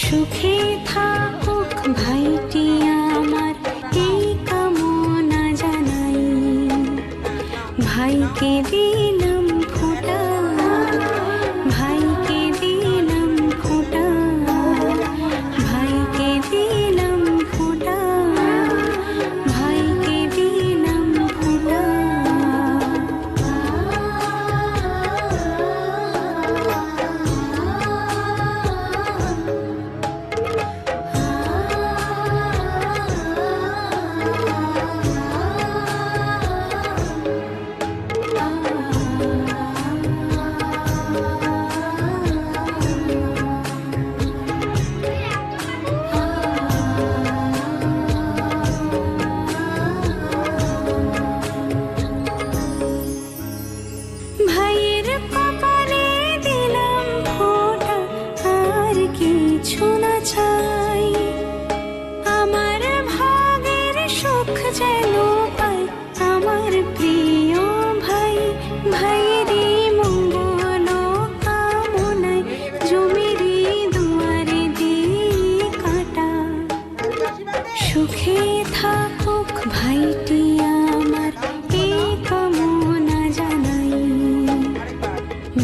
সুখে থাকুক ভাইটি আমার, এই কামনা জানাই। ভাইকে দিলাম ফোঁটা, ভাইকে দিলাম ফোঁটা, ভাইকে দিলাম ফোঁটা, ভাইকে দিলাম ফোঁটা। ভাইয়ের কপালে দিলাম ফোঁটা, আর কিছু না চাই। আমার ভাগের সুখ যেন পাই আমার প্রিয় ভাই। ভাইয়েরই মঙ্গল কামনায় জমিরি দুয়ারে দিই কাঁটা। সুখে থাকুক ভাইটি আমার, এই কামনা জানাই।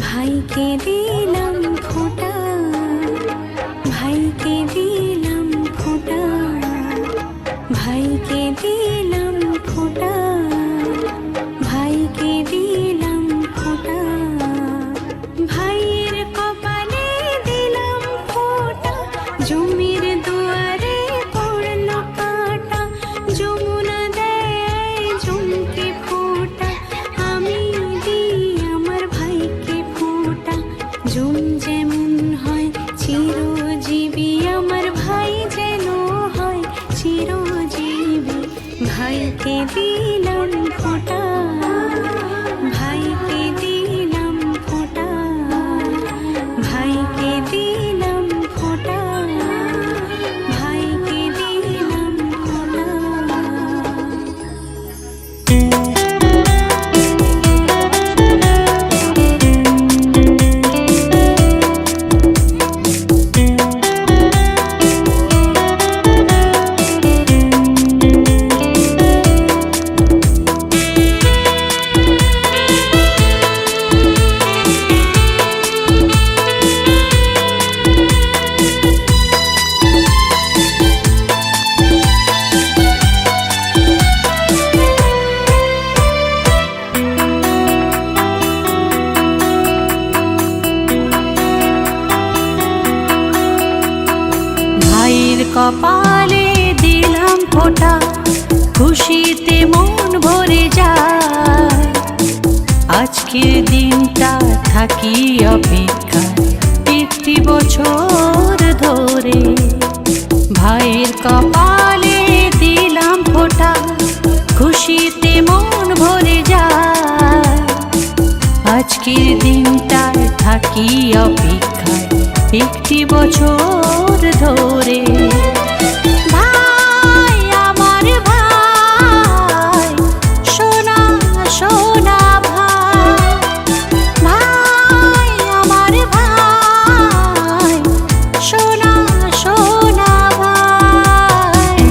ভাইকে দিলাম ফোঁটা, ভাইকে দিলাম ফোঁটা, ভাইকে দিলাম ফোঁটা, ভাইকে দিলাম ফোঁটা। ভাইয়ের কপালে দিলাম ফোঁটা, জমির দুয়ারে পড়ল কাঁটা। যমুনা দেয় জমকে ফোঁটা, আমি দিই আমার ভাইকে ফোঁটা। জম যেমন হয় চিরজীবী, আমার ভাই যেন হয় চিরজীবী। ভাইকে দিলাম ফোঁটা, ভাইকে দিলাম ফোঁটা, ভাইকে দিলাম ফোঁটা, ভাইকে দিলাম ফোঁটা। ভাইয়ের কপালে দিলাম ফোঁটা, খুশিতে মন ভরে যায়। আজকের দিনটা থাকি অপেক্ষায় একটি বছর ধরে। ভাইয়ের কপালে দিলাম ফোঁটা, খুশিতে মন ভরে যায়। আজকের দিনটা থাকি অপেক্ষায় একটি বছর ধরে। ভাই আমার ভাই, সোনা সোনা ভাই। ভাই আমার ভাই, সোনা সোনা ভাই।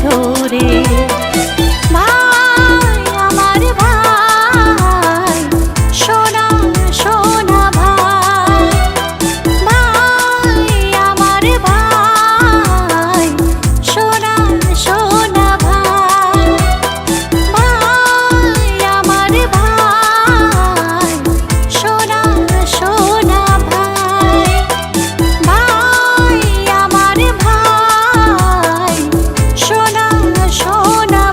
ধরে। ভাই আমার ভাই, সোনা সোনা ভাই, ভাই আমার ভাই, সোনা সোনা ভাই, ভাই আমার ভাই, সোনা সোনা ভাই, ভাই আমার ভাই, সোনা সোনা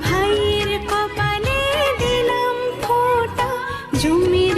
ভাইয়ের কপালে দিলাম ফোঁটা, জমি